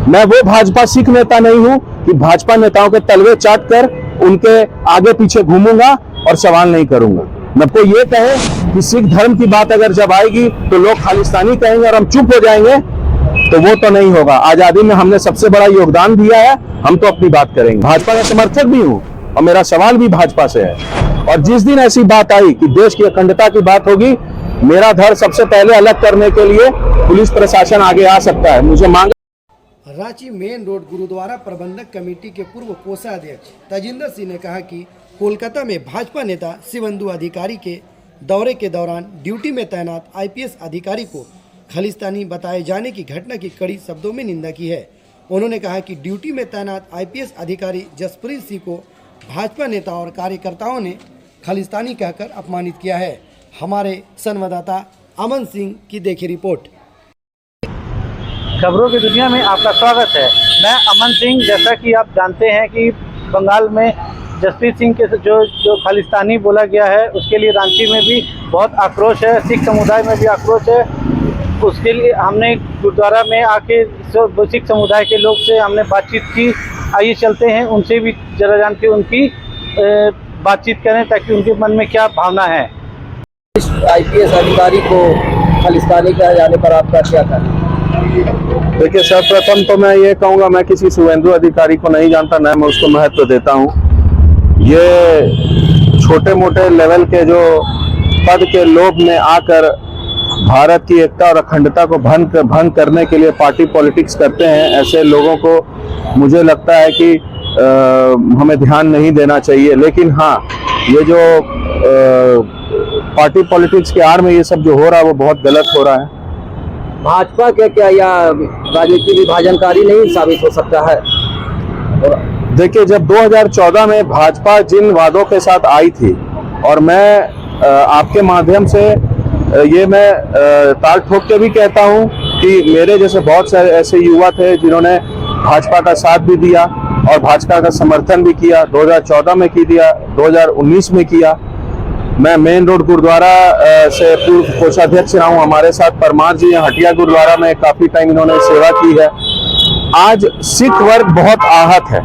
मैं वो भाजपा सिख नेता नहीं हूं कि भाजपा नेताओं के तलवे चाट कर उनके आगे पीछे घूमूंगा और सवाल नहीं करूंगा। मैं कोई ये कहे कि सिख धर्म की बात अगर जब आएगी तो लोग खालिस्तानी कहेंगे और हम चुप हो जाएंगे, तो वो तो नहीं होगा। आजादी में हमने सबसे बड़ा योगदान दिया है, हम तो अपनी बात करेंगे। भाजपा का समर्थक भी हूं और मेरा सवाल भी भाजपा से है। और जिस दिन ऐसी बात आई कि देश की अखंडता की बात होगी, मेरा धड़ सबसे पहले अलग करने के लिए पुलिस प्रशासन आगे आ सकता है। मुझे मांग। रांची मेन रोड गुरुद्वारा प्रबंधक कमेटी के पूर्व कोषाध्यक्ष तजिंदर सिंह ने कहा कि कोलकाता में भाजपा नेता शिवेंदु अधिकारी के दौरे के दौरान ड्यूटी में तैनात आईपीएस अधिकारी को खालिस्तानी बताए जाने की घटना की कड़ी शब्दों में निंदा की है। उन्होंने कहा कि ड्यूटी में तैनात आईपीएस अधिकारी जसप्रीत सिंह को भाजपा नेता और कार्यकर्ताओं ने खालिस्तानी कहकर अपमानित किया है। हमारे संवाददाता अमन सिंह की देखी रिपोर्ट। खबरों की दुनिया में आपका स्वागत है। मैं अमन सिंह। जैसा कि आप जानते हैं कि बंगाल में जसप्रीत सिंह के जो खालिस्तानी बोला गया है, उसके लिए रांची में भी बहुत आक्रोश है, सिख समुदाय में भी आक्रोश है। उसके लिए हमने गुरुद्वारा में आके सिख समुदाय के लोग से हमने बातचीत की। आइए चलते हैं, उनसे भी जरा जान के उनकी बातचीत करें ताकि उनके मन में क्या भावना है। आईपीएस अधिकारी को खालिस्तानी कहे जाने पर आपका क्या कहना? देखिए, सर्वप्रथम तो मैं ये कहूँगा, मैं किसी शिवेंदु अधिकारी को नहीं जानता, ना मैं उसको महत्व देता हूँ। ये छोटे मोटे लेवल के जो पद के लोभ में आकर भारत की एकता और अखंडता को भंग करने के लिए पार्टी पॉलिटिक्स करते हैं, ऐसे लोगों को मुझे लगता है कि हमें ध्यान नहीं देना चाहिए। लेकिन हाँ, ये जो पार्टी पॉलिटिक्स के आड़ में ये सब जो हो रहा है वो बहुत गलत हो रहा है। भाजपा के क्या या राजनीति विभाजनकारी नहीं साबित हो सकता है? देखिए, जब 2014 में भाजपा जिन वादों के साथ आई थी, और मैं आपके माध्यम से ये मैं ताल ठोक के भी कहता हूं कि मेरे जैसे बहुत सारे ऐसे युवा थे जिन्होंने भाजपा का साथ भी दिया और भाजपा का समर्थन भी किया। 2014 में दिया, 2019 में किया। मैं मेन रोड गुरुद्वारा से पूर्व कोषाध्यक्ष रहा हूँ। हमारे साथ परमार जी हटिया गुरुद्वारा में काफी टाइम इन्होंने सेवा की है। आज सिख वर्ग बहुत आहत है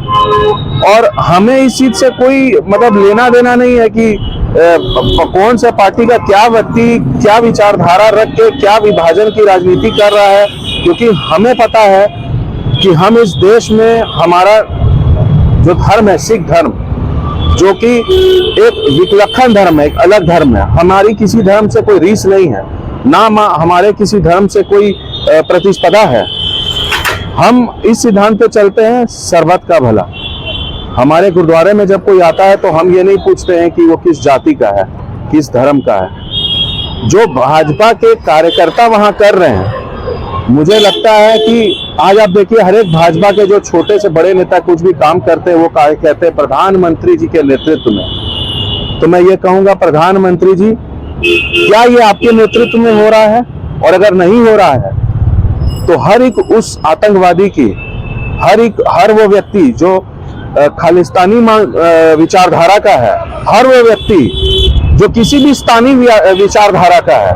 और हमें इस चीज से कोई मतलब लेना देना नहीं है कि कौन सा पार्टी का क्या व्यक्ति क्या विचारधारा रख के क्या विभाजन की राजनीति कर रहा है, क्योंकि हमें पता है कि हम इस देश में हमारा जो धर्म है, सिख धर्म, जो कि एक विलक्षण धर्म है, एक अलग धर्म है। हमारी किसी धर्म से कोई रीस नहीं है, ना हमारे किसी धर्म से कोई प्रतिस्पर्धा है। हम इस सिद्धांत पे चलते हैं, सर्वत का भला। हमारे गुरुद्वारे में जब कोई आता है तो हम ये नहीं पूछते हैं कि वो किस जाति का है, किस धर्म का है। जो भाजपा के कार्यकर्ता वहां कर रहे हैं, मुझे लगता है कि आज आप देखिए, हर एक भाजपा के जो छोटे से बड़े नेता कुछ भी काम करते हैं वो कहते हैं प्रधानमंत्री जी के नेतृत्व में। तो मैं ये कहूंगा, प्रधानमंत्री जी, क्या ये आपके नेतृत्व में हो रहा है? और अगर नहीं हो रहा है तो हर एक उस आतंकवादी की, हर वो व्यक्ति जो खालिस्तानी विचारधारा का है, हर वो व्यक्ति जो किसी भी स्थानीय विचारधारा का है,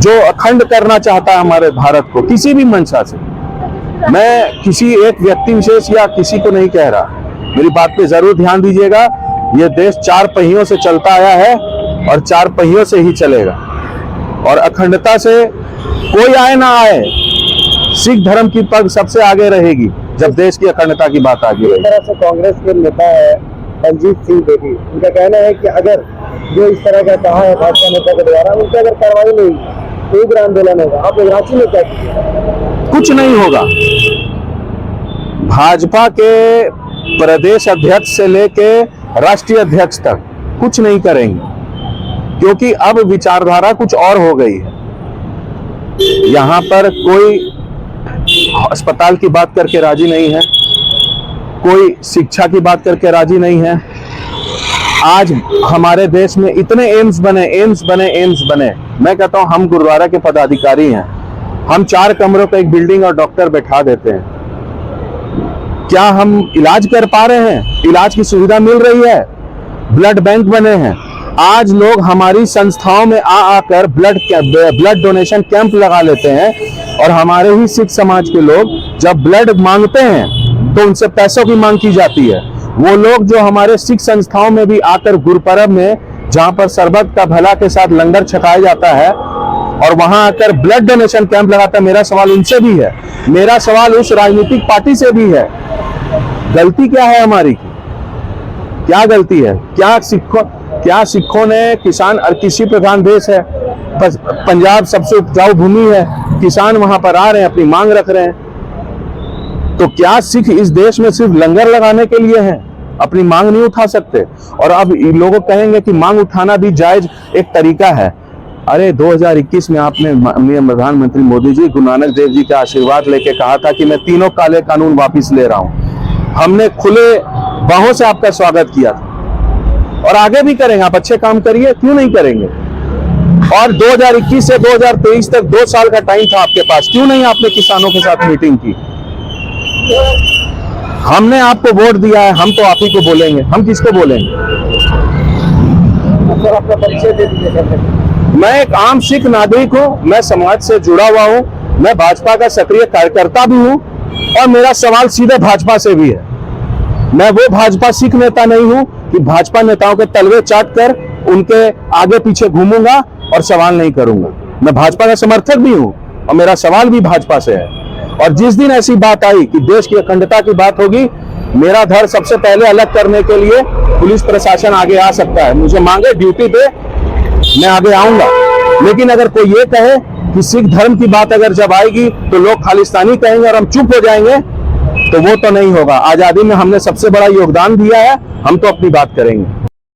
जो अखंड करना चाहता है हमारे भारत को किसी भी मंशा से, मैं किसी एक व्यक्ति विशेष या किसी को नहीं कह रहा, मेरी बात पे जरूर ध्यान दीजिएगा। ये देश 4 पहियों से चलता आया है और 4 पहियों से ही चलेगा, और अखंडता से कोई आए ना आए, सिख धर्म की पग सबसे आगे रहेगी जब देश की अखंडता की बात आगे रहेगी। इस तरह से कांग्रेस के नेता है रणजीत सिंह बेदी, उनका कहना है कि अगर जो इस तरह का कहा है भाजपा नेता के द्वारा, उनकी अगर कार्रवाई नहीं तो उग्र आंदोलन होगा। आप रांची में क्या कीजिए? कुछ नहीं होगा। भाजपा के प्रदेश अध्यक्ष से लेके राष्ट्रीय अध्यक्ष तक कुछ नहीं करेंगे, क्योंकि अब विचारधारा कुछ और हो गई है। यहाँ पर कोई अस्पताल की बात करके राजी नहीं है, कोई शिक्षा की बात करके राजी नहीं है। आज हमारे देश में इतने एम्स बने। मैं कहता हूं, हम गुरुद्वारा के पदाधिकारी हैं, हम 4 कमरों पे एक बिल्डिंग और डॉक्टर बैठा देते हैं। क्या हम इलाज कर पा रहे हैं? इलाज की सुविधा मिल रही है? ब्लड बैंक बने हैं। आज लोग हमारी संस्थाओं में आकर ब्लड डोनेशन कैंप लगा लेते हैं, और हमारे ही सिख समाज के लोग जब ब्लड मांगते हैं तो उनसे पैसों की मांग की जाती है। वो लोग जो हमारे सिख संस्थाओं में भी आकर गुरुपर्व में, जहां पर शरबत का भला के साथ लंगर छकाया जाता है और वहां आकर ब्लड डोनेशन कैंप लगाता है, मेरा सवाल उनसे भी है, मेरा सवाल उस राजनीतिक पार्टी से भी है। गलती क्या है हमारी? क्या गलती है? क्या सिखों ने किसान और कृषि प्रधान देश है, पंजाब सबसे उपजाऊ भूमि है, किसान वहां पर आ रहे हैं, अपनी मांग रख रहे हैं। तो क्या सिख इस देश में सिर्फ लंगर लगाने के लिए हैं? अपनी मांग नहीं उठा सकते? और अब लोग कहेंगे कि मांग उठाना भी जायज एक तरीका है। अरे 2021 में आपने माननीय प्रधानमंत्री मोदी जी गुरु नानक देव जी का आशीर्वाद लेके कहा था कि मैं तीनों काले कानून वापिस ले रहा हूं। हमने खुले बाहों से आपका स्वागत किया था और आगे भी करेंगे। आप अच्छे काम करिए, क्यों नहीं करेंगे? और 2021 से 2023 तक 2 साल का टाइम था आपके पास, क्यों नहीं आपने किसानों के साथ मीटिंग की? हमने आपको वोट दिया है, हम तो आप ही को बोलेंगे, हम किसको बोलेंगे? सर अपना परिचय दे दीजिए। मैं एक आम सिख नागरिक हूं, मैं समाज से जुड़ा हुआ हूं, मैं भाजपा का सक्रिय कार्यकर्ता भी हूं और मेरा सवाल सीधे भाजपा से भी है। मैं वो भाजपा सिख नेता नहीं हूं कि भाजपा नेताओं के तलवे चाट कर उनके आगे पीछे घूमूंगा और सवाल नहीं करूंगा। मैं भाजपा का समर्थक भी हूं और मेरा सवाल भी भाजपा से है। और जिस दिन ऐसी बात आई कि देश की अखंडता की बात होगी, मेरा धड़ सबसे पहले अलग करने के लिए पुलिस प्रशासन आगे आ सकता है। मुझे मांगे ड्यूटी पे, मैं आगे आऊंगा। लेकिन अगर कोई ये कहे कि सिख धर्म की बात अगर जब आएगी तो लोग खालिस्तानी कहेंगे और हम चुप हो जाएंगे, तो वो तो नहीं होगा। आजादी में हमने सबसे बड़ा योगदान दिया है, हम तो अपनी बात करेंगे।